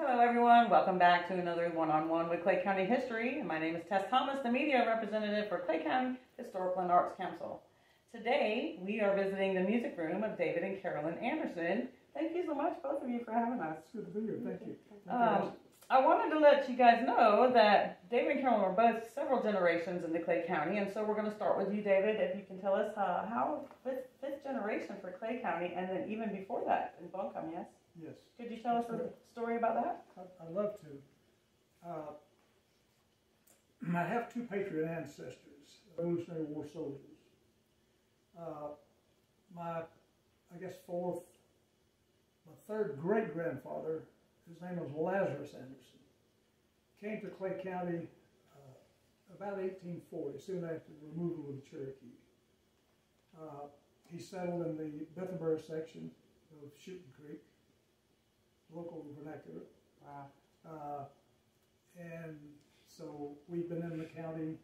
Hello everyone, welcome back to another one-on-one with Clay County History. My name is Tess Thomas, the media representative for Clay County Historical and Arts Council. Today we are visiting the music room of David and Carolyn Anderson. Thank you so much, both of you, for having us. It's good to be here. Thank you. I wanted to let you guys know that David and Carolyn were both several generations into Clay County, and so we're going to start with you, David, if you can tell us how fifth generation for Clay County, and then even before that in Buncombe, yes? Yes. Could you tell us a story about that? I'd love to. I have two patriot ancestors, Revolutionary War soldiers. My third great-grandfather, his name was Lazarus Anderson, came to Clay County about 1840, soon after the removal of the Cherokee. He settled in the Bethenboro section of Shooting Creek, local vernacular. Wow. And so we've been in the county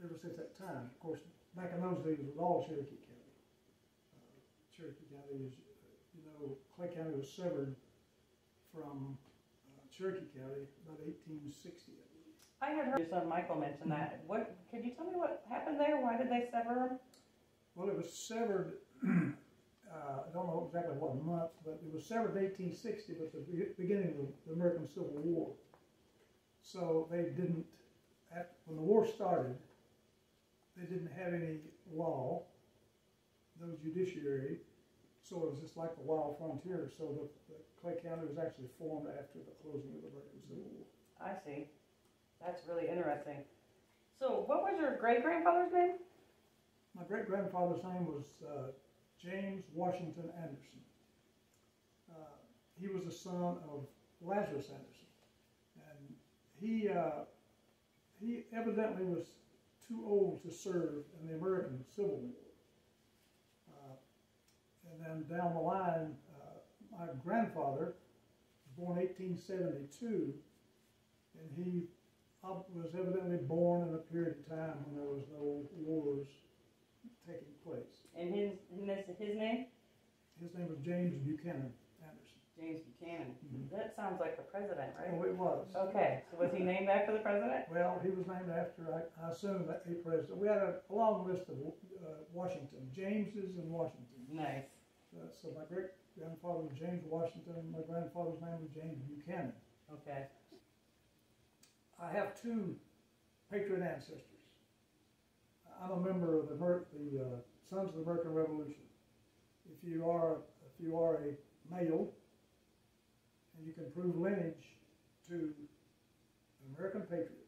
ever since that time. Of course, back in those days, it was all Cherokee County. Cherokee County is, Clay County was severed from Cherokee County about 1860, I believe. I had heard your son Michael mention that. Could you tell me what happened there? Why did they sever him? Well, it was severed. I don't know exactly what month, but it was severed in 1860, but the beginning of the American Civil War. So they didn't, when the war started, they didn't have any law, no judiciary, so it was just like the wild frontier. So the Clay County was actually formed after the closing of the American Civil War. I see. That's really interesting. So what was your great-grandfather's name? My great-grandfather's name was James Washington Anderson. He was the son of Lazarus Anderson, and he evidently was too old to serve in the American Civil War. And then down the line, my grandfather was born 1872, and he was evidently born in a period of time when there was no wars taking place. And his name? His name was James Buchanan Anderson. James Buchanan. Mm-hmm. That sounds like the president, right? Oh, it was. Okay, so was he named after the president? Well, he was named after, I assume, a president. We had a long list of Washington, Jameses and Washington. Nice. So my great-grandfather was James Washington, and my grandfather's name was James Buchanan. Okay. I have two patriot ancestors. I'm a member of the Sons of the American Revolution. If you are a male and you can prove lineage to an American patriot,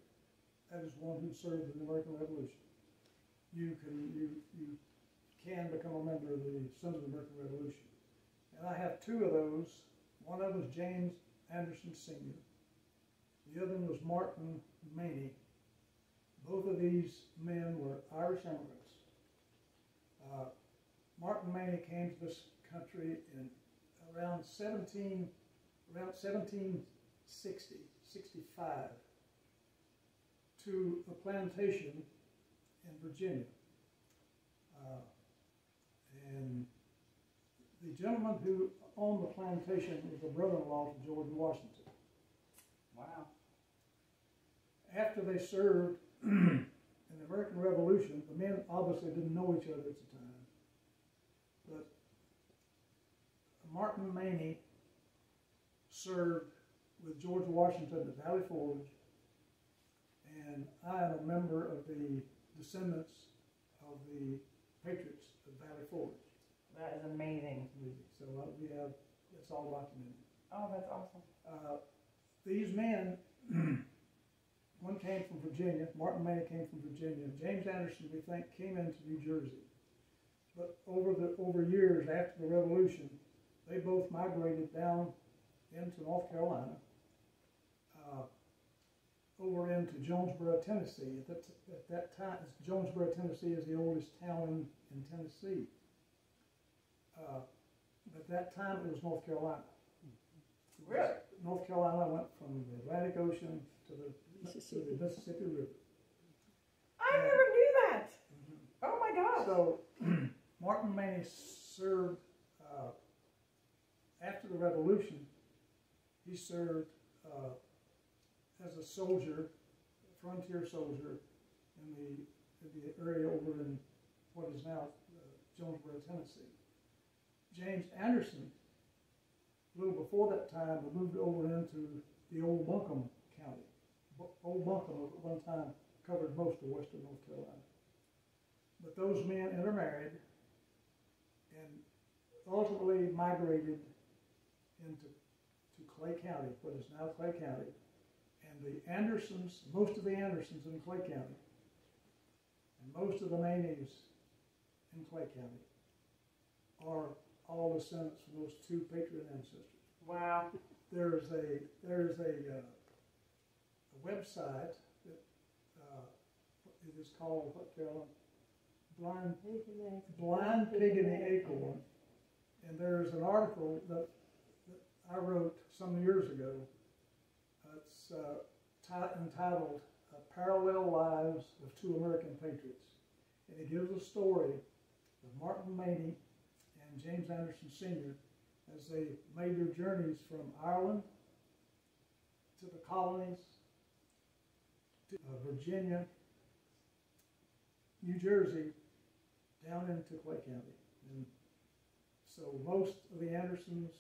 that is one who served in the American Revolution, you can become a member of the Sons of the American Revolution. And I have two of those. One of them was James Anderson Sr. The other one was Martin Maney. Both of these men were Irish immigrants. Martin Maney came to this country in around 1760, 65, to a plantation in Virginia. And the gentleman who owned the plantation was the brother-in-law to George Washington. Wow. After they served in the American Revolution, the men obviously didn't know each other at the time. But Martin Maney served with George Washington at Valley Forge, and I am a member of the descendants of the Patriots of Valley Forge. That is amazing. So it's all documented. Oh, that's awesome. These men, one came from Virginia, Martin Maney came from Virginia, James Anderson, we think, came into New Jersey. But over years after the Revolution, they both migrated down into North Carolina, over into Jonesboro, Tennessee. At that time, Jonesboro, Tennessee is the oldest town in Tennessee. At that time, it was North Carolina. Really? North Carolina went from the Atlantic Ocean to the Mississippi River. I never knew that. Mm-hmm. Oh my gosh. So Martin Maney served after the Revolution. he served as a soldier, frontier soldier, in the area over in what is now Jonesboro, Tennessee. James Anderson, a little before that time, moved over into the old Buncombe County. Old Buncombe at one time covered most of western North Carolina. But those men intermarried and ultimately migrated into Clay County, what is now Clay County. And the Andersons, most of the Andersons in Clay County, and most of the Maneys in Clay County are all descendants from those two patriot ancestors. Wow. There's a website that it is called, what, Carolyn? Blind Pig in the Acorn. And there's an article that I wrote some years ago. It's entitled Parallel Lives of Two American Patriots. And it gives a story of Martin Maney and James Anderson Sr. as they made their journeys from Ireland to the colonies, to Virginia, New Jersey, down into Clay County. And so most of the Andersons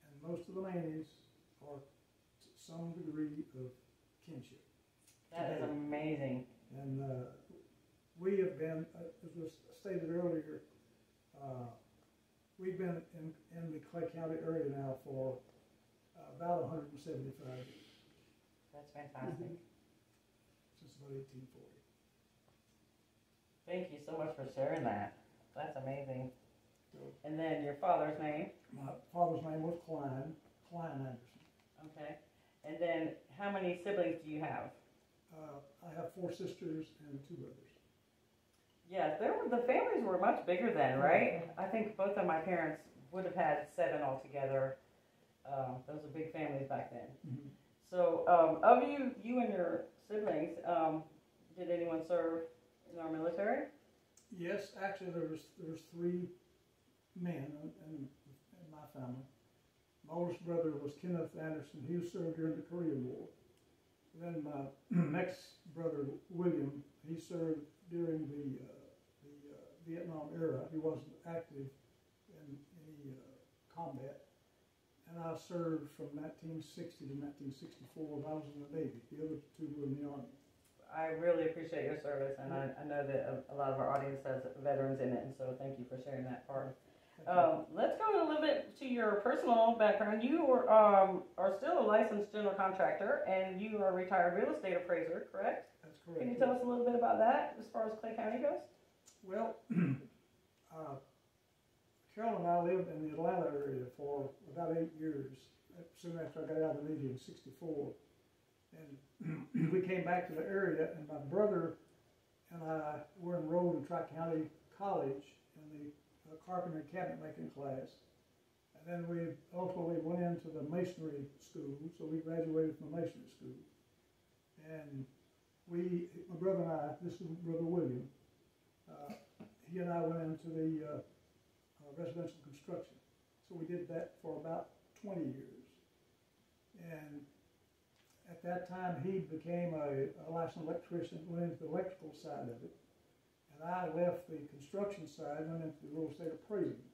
and most of the Maneys are to some degree of kinship. That is amazing. And we have been, as was stated earlier, we've been in the Clay County area now for about 175 years. That's fantastic. Since about 1840. Thank you so much for sharing that. That's amazing. So, And then your father's name? my father's name was Klein Anderson. Okay. And then how many siblings do you have? I have 4 sisters and 2 brothers. Yes, the families were much bigger then, right? I think both of my parents would have had 7 altogether. Those were big families back then. Mm-hmm. So, of you and your siblings, did anyone serve in our military? Yes, actually there was 3 men in my family. My oldest brother was Kenneth Anderson. He served during the Korean War. Then my next brother, William, he served during the Vietnam era. He wasn't active in any combat. And I served from 1960 to 1964. I was in the Navy. The other 2 were in the Army. I really appreciate your service, and I know that a lot of our audience has veterans in it, and so thank you for sharing that part. Let's go a little bit to your personal background. You are still a licensed general contractor, and you are a retired real estate appraiser, correct? That's correct. Can you tell us a little bit about that as far as Clay County goes? Well, Carol and I lived in the Atlanta area for about 8 years, soon after I got out of the Navy in '64. And we came back to the area, and my brother and I were enrolled in Tri-County College in the carpentry and cabinet making class. And then we ultimately went into the masonry school, so we graduated from the masonry school. And my brother and I, this is Brother William, he and I went into the residential construction. So we did that for about 20 years. And at that time, he became a licensed electrician, went into the electrical side of it. And I left the construction side, went into the real estate appraising.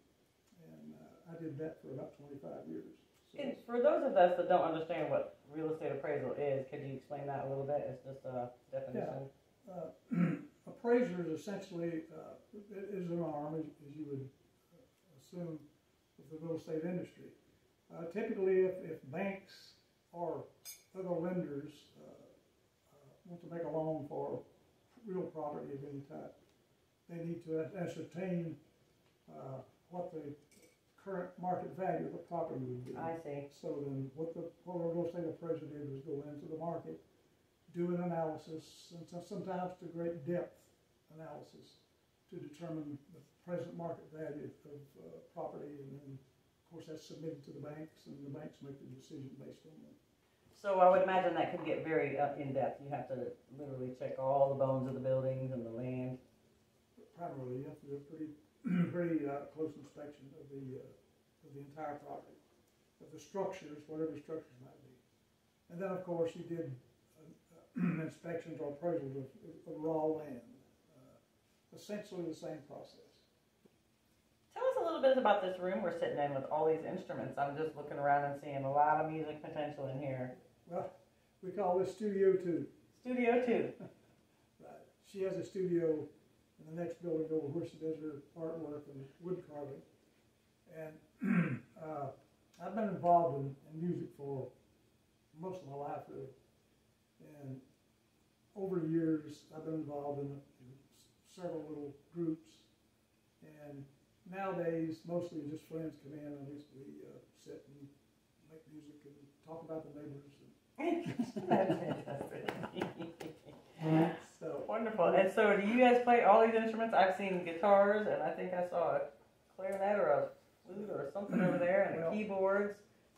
And I did that for about 25 years. So And for those of us that don't understand what real estate appraisal is, could you explain that a little bit? It's just a definition. Yeah. Appraiser is essentially is an arm, as you would assume, of the real estate industry. Typically, if banks or other lenders want to make a loan for real property of any type, they need to ascertain what the current market value of the property would be. I see. So then what a real estate appraiser did was go into the market, do an analysis, and sometimes to great depth analysis to determine the present market value of property, and then of course that's submitted to the banks, and the banks make the decision based on that. So I would imagine that could get very in-depth. You have to literally check all the bones of the buildings and the land. Primarily, you have to do a pretty close inspection of the entire property. the structures, whatever structures might be. And then, of course, he did inspections or appraisals of raw land. Essentially the same process. Tell us a little bit about this room we're sitting in with all these instruments. I'm just looking around and seeing a lot of music potential in here. Well, we call this Studio 2. Studio 2. Right. She has a studio in the next building over where she does her artwork and wood carving. And I've been involved in music for most of my life, really. And over the years, I've been involved in several little groups. And nowadays, mostly just friends come in and we sit and make music and talk about the neighbors. So wonderful. And so, do you guys play all these instruments? I've seen guitars, and I think I saw a clarinet or a flute or something over there, and keyboards,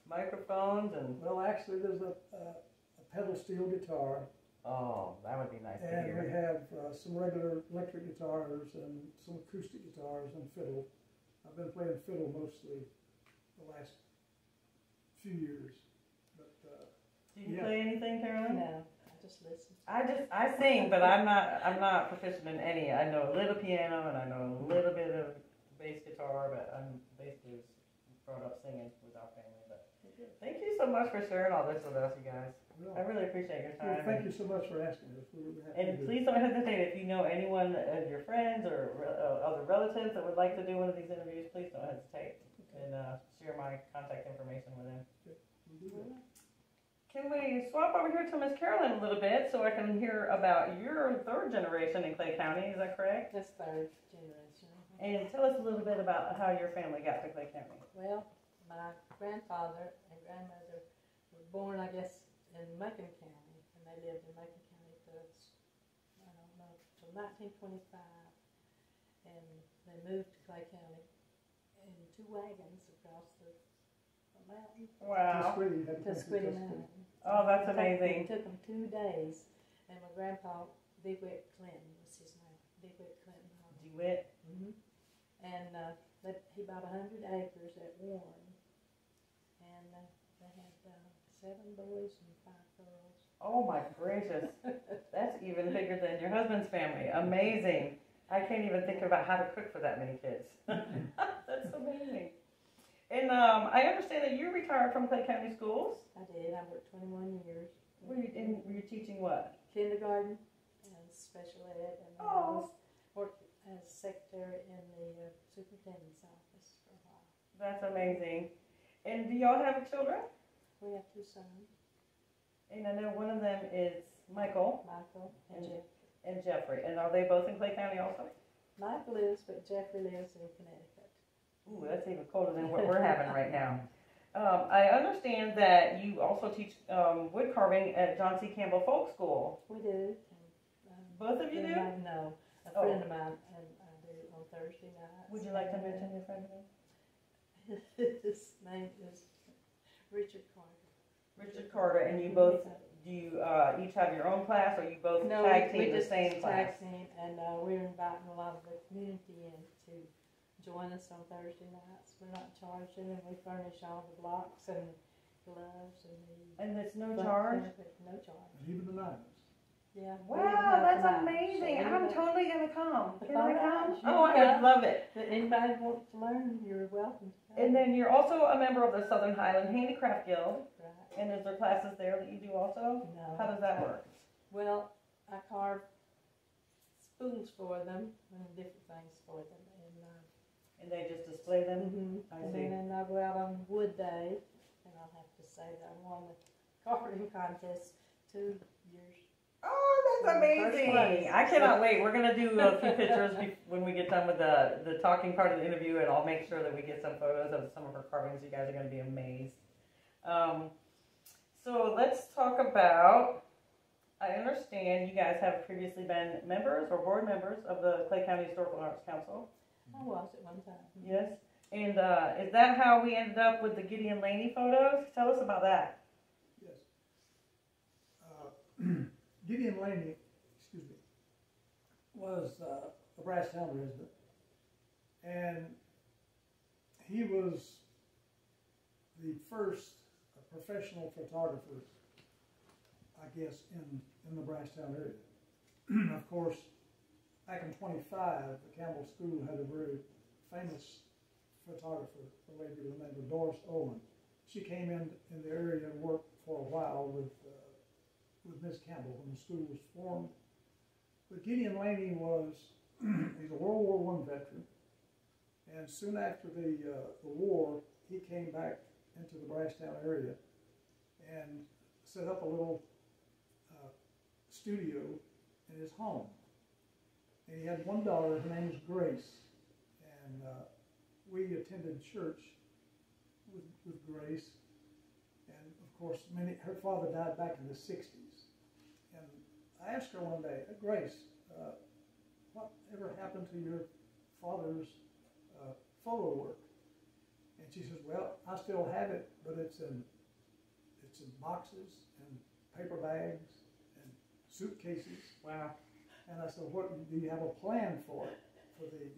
microphones, and. Well, actually, there's a pedal steel guitar. Oh, that would be nice to hear. And we have some regular electric guitars and some acoustic guitars and fiddle. I've been playing fiddle mostly the last few years. But do you play anything, Carolyn? No, I just listen. I sing, but I'm not proficient in any. I know a little piano and I know a little bit of bass guitar, but I'm basically brought up singing with our family. But thank you so much for sharing all this with us, you guys. well, I really appreciate your time. well, thank you so much for asking us. We were happy And to do please don't hesitate if you know anyone of your friends or other relatives that would like to do one of these interviews. Please don't hesitate and share my contact information with them. We'll do that. Can we swap over here to Miss Carolyn a little bit so I can hear about your third generation in Clay County? Is that correct? That's third generation. And tell us a little bit about how your family got to Clay County. Well, my grandfather and grandmother were born, I guess, in Macon County, and they lived in Macon County till, I don't know, till 1925, and they moved to Clay County in 2 wagons across the mountain. Wow. Tusquity Mountain. Oh, that's amazing. It took them 2 days, and my grandpa, DeWitt Clinton was his name, DeWitt Clinton. DeWitt. Mm-hmm. And he bought 100 acres at Warren, and they had 7 boys and 5 girls. Oh my gracious. That's even bigger than your husband's family. Amazing. I can't even think about how to cook for that many kids. That's amazing. And I understand that you retired from Clay County Schools. I did. I worked 21 years. Were you teaching what? Kindergarten and special ed, and I worked as secretary in the superintendent's office for a while. That's amazing. And do y'all have children? We have 2 sons. And I know one of them is Michael And Jeffrey. and Jeffrey. And are they both in Clay County also? Michael lives, but Jeffrey lives in Connecticut. Ooh, that's even colder than what we're having right now. I understand that you also teach wood carving at John C. Campbell Folk School. We do. Both of you do? No. A friend of mine and I do on Thursday nights. Would you like to mention your friend's name? His name is Richard Carter. Richard Carter, and you both, do you each have your own class, or you both tag team the same class? Tag team, and we're inviting a lot of the community in to join us on Thursday nights. We're not charging, and we furnish all the blocks and gloves and it's no charge? No charge. And even the knives. Yeah. Wow, that's amazing. I'm totally going to come. Can I come? Oh, I would love it. If anybody wants to learn, you're welcome to come. And then you're also a member of the Southern Highland Handicraft Guild. Right. And is there classes there that you do also? No. How does that work? Well, I carve spoons for them and different things for them. And they just display them? Mm-hmm. I And see. then I go out on Wood Day, and I'll have to say that I won the carving contest 2 years. Oh, that's amazing. I cannot wait. We're going to do a few pictures when we get done with the talking part of the interview, and I'll make sure that we get some photos of some of her carvings. You guys are going to be amazed. So let's talk about, I understand you guys have previously been members or board members of the Clay County Historical Arts Council. I was at one time. Yes. And is that how we ended up with the Gideon Laney photos? Tell us about that. Yes. Gideon Laney, was a Brasstown resident, and he was the first professional photographer, I guess, in the Brasstown area. Of course, back in 25, the Campbell School had a very famous photographer, a lady by the name of Doris Owen. She came in the area and worked for a while with Miss Campbell when the school was formed. But Gideon Laney was, he's a World War I veteran, and soon after the war, he came back into the Brasstown area and set up a little studio in his home. And he had one daughter, her name is Grace, and we attended church with Grace. And of course, her father died back in the 60s. And I asked her one day, Grace, what ever happened to your father's photo work? And she says, well, I still have it, but it's in boxes and paper bags and suitcases. Wow. And I said, what do you have a plan for it, for the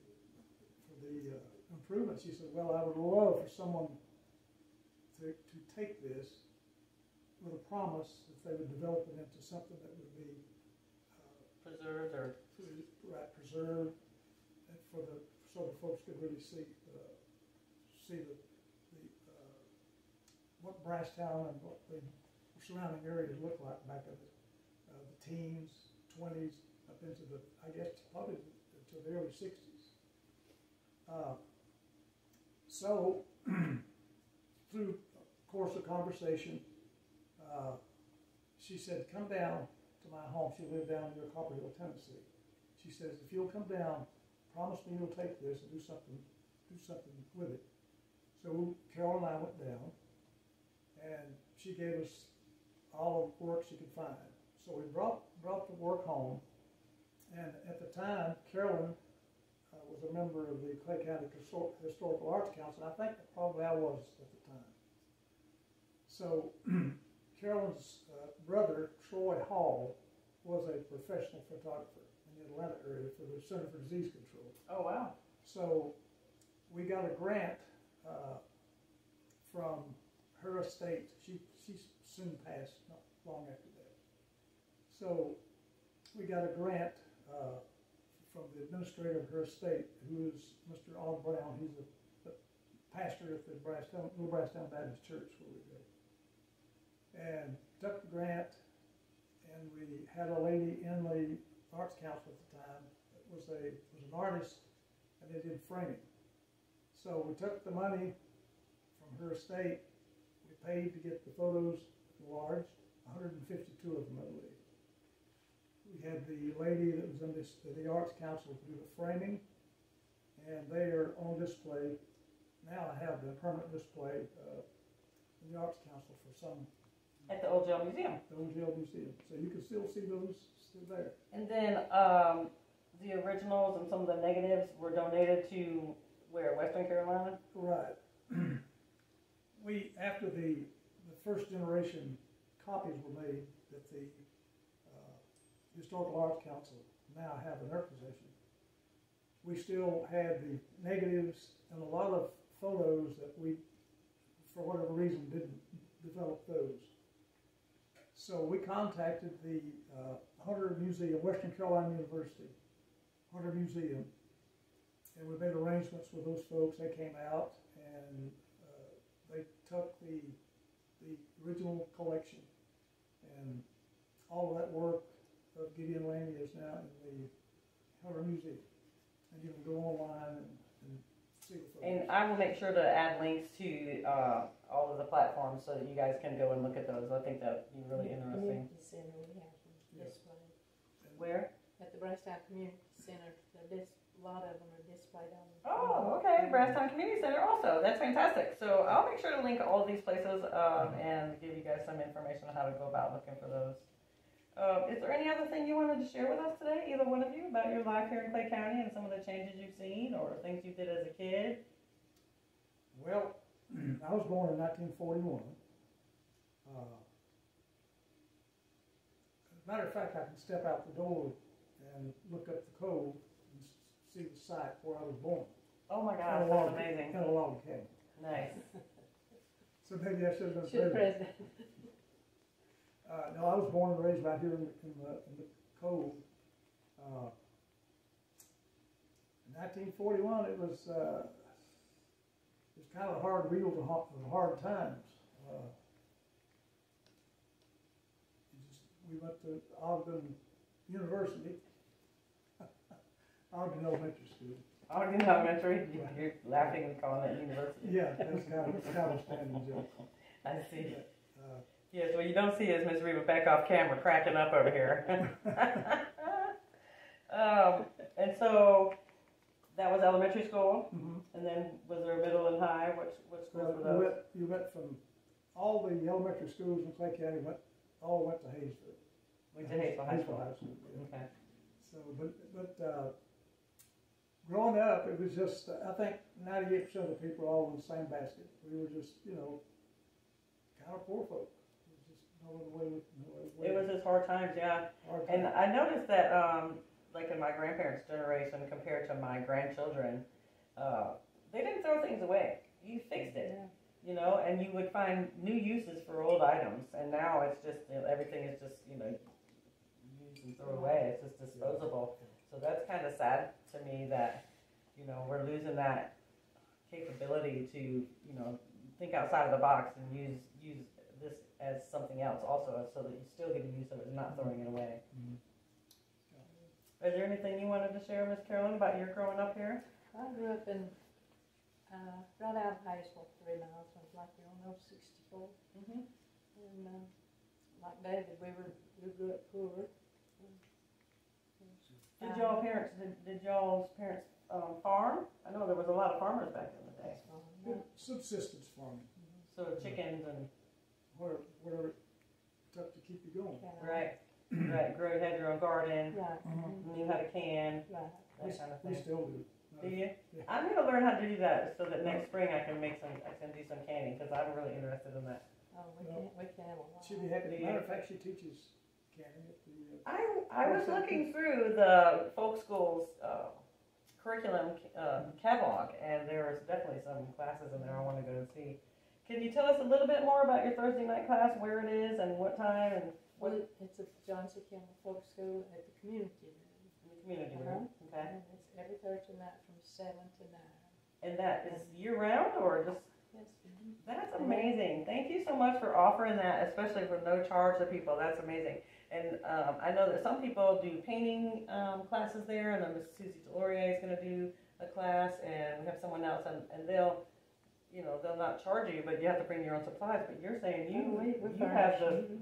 improvements? She said, well, I would love for someone to take this with a promise that they would develop it into something that would be preserved or preserved, and so the folks could really see what Brasstown and what the surrounding areas look like back in the teens, 20s, up into I guess probably to the early 60s. So through course of conversation, she said, come down to my home. She lived down near Copperhill, Tennessee. She says, if you'll come down, promise me you'll take this and do something with it. So Carol and I went down, and she gave us all the work she could find. So we brought the work home, and at the time, Carolyn was a member of the Clay County Historical Arts Council. I think probably I was at the time. So Carolyn's brother, Troy Hall, was a professional photographer in the Atlanta area for the Center for Disease Control. Oh, wow. So we got a grant from her estate. She soon passed, not long after that. So we got a grant from the administrator of her estate, who is Mr. Odd Brown. He's a pastor at the Little Brasstown Baptist Church where we go. And took the grant, and we had a lady in the Arts Council at the time that was an artist, and they did framing. So we took the money from her estate. We paid to get the photos enlarged, 152 of them, I believe. We had the lady that was in the Arts Council to do the framing, and they are on display. Now I have the permanent display in the Arts Council for some. At the Old Jail Museum. The Old Jail Museum. So you can still see those still there. And then the originals and some of the negatives were donated to where? Western Carolina? Right. After the first generation copies were made that the Historical Arts Council now have in their possession, we still had the negatives and a lot of photos that we, for whatever reason, didn't develop those. So we contacted the Hunter Museum, Western Carolina University, Hunter Museum, and we made arrangements with those folks. They came out and they took the original collection, and all of that work of Gideon Laney is now in the Hunter Museum. And you can go online and see the photos. And I will make sure to add links to all of the platforms so that you guys can go and look at those. I think that would be really interesting. Community Center, we have them displayed. Where? At the Brasstown Community Center, a lot of them are displayed on. Oh, okay. Brasstown Community Center also. That's fantastic. So I'll make sure to link all of these places and give you guys some information on how to go about looking for those. Is there any other thing you wanted to share with us today, either one of you, about your life here in Clay County and some of the changes you've seen or things you did as a kid? Well, I was born in 1941. As a matter of fact, I can step out the door and look up the cove and see the site where I was born. Oh my gosh, that's amazing. In a log cabin. Nice. So maybe I should have been Should have president. president. No, I was born and raised right here in the Cove. In 1941, it was kind of a hard wheel to hard times. We went to Ogden University, Ogden Elementary School. Ogden Elementary. You're laughing and calling it university. Yeah, that's kind of a standing joke. I see. Yes, what you don't see is Miss Reba back off camera cracking up over here. And so that was elementary school, and then was there middle and high? What schools were those? You went from all the elementary schools in Clay County all went to Hayesville. Went to Hayesville High School. Yeah. Okay. So, but growing up, it was just I think 98% of the people were all in the same basket. We were just kind of poor folk. It was just no other way. It was just hard times, yeah. Hard And times. I noticed that, like in my grandparents' generation compared to my grandchildren, they didn't throw things away. You fixed it, and you would find new uses for old items. And now it's just, everything is just, use and throw away. It's just disposable. So that's kind of sad to me that, we're losing that capability to, think outside of the box and use this as something else also, so that you still get a use of it and not throwing it away. Is there anything you wanted to share, Miss Carolyn, about your growing up here? I grew up in right out of Hayesville, 3 miles from like you're on 64. And like David, we grew up poor. Did y'all's parents farm? I know there was a lot of farmers back in the day. Subsistence farming. So chickens and Whatever it took to keep you going. right, had your own garden, Right. knew how to can, Right. that kind of We thing. still do. Do you? Yeah. I'm gonna learn how to do that so that next spring I can do some canning because I'm really interested in that. Oh, we can a lot. She'd be happy. Matter of fact, she teaches canning at the. I was looking through the folk school's curriculum catalog, and there was definitely some classes in there I want to go and see. Can you tell us a little bit more about your Thursday night class, where it is, and what time, and what? Well, it's at the John C. Campbell Folk School at the community room. In the community room, okay. And it's every Thursday night from 7 to 9. And that is year-round, or just? Yes. That's amazing. Thank you so much for offering that, especially for no charge to people. That's amazing. And I know that some people do painting classes there, and then Miss Susie Delorier is going to do a class, and we have someone else, and they'll not charge you, but you have to bring your own supplies. But you're saying you have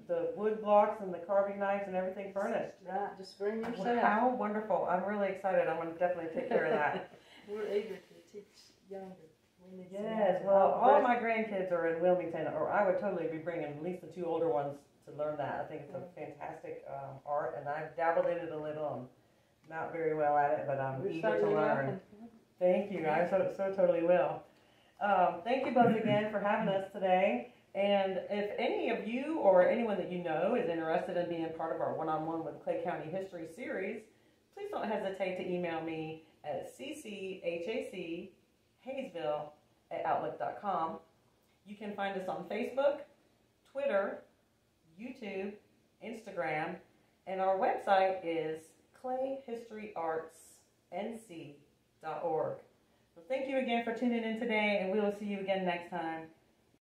the wood blocks and the carving knives and everything furnished. Right, just bring yourself. How wonderful. I'm really excited. I'm going to definitely take care of that. We're eager to teach younger. We need Yes, some well, all of my grandkids are in Wilmington, or I would totally be bringing at least the 2 older ones to learn that. I think it's a fantastic art, and I've dabbled in it a little. I'm not very well at it, but I'm eager to learn. Thank you. I so totally will. Thank you both again for having us today. And if any of you or anyone that you know is interested in being part of our one-on-one with Clay County History series, please don't hesitate to email me at cchacHayesville@outlook.com. You can find us on Facebook, Twitter, YouTube, Instagram, and our website is clayhistoryartsnc.org. So thank you again for tuning in today, and we will see you again next time.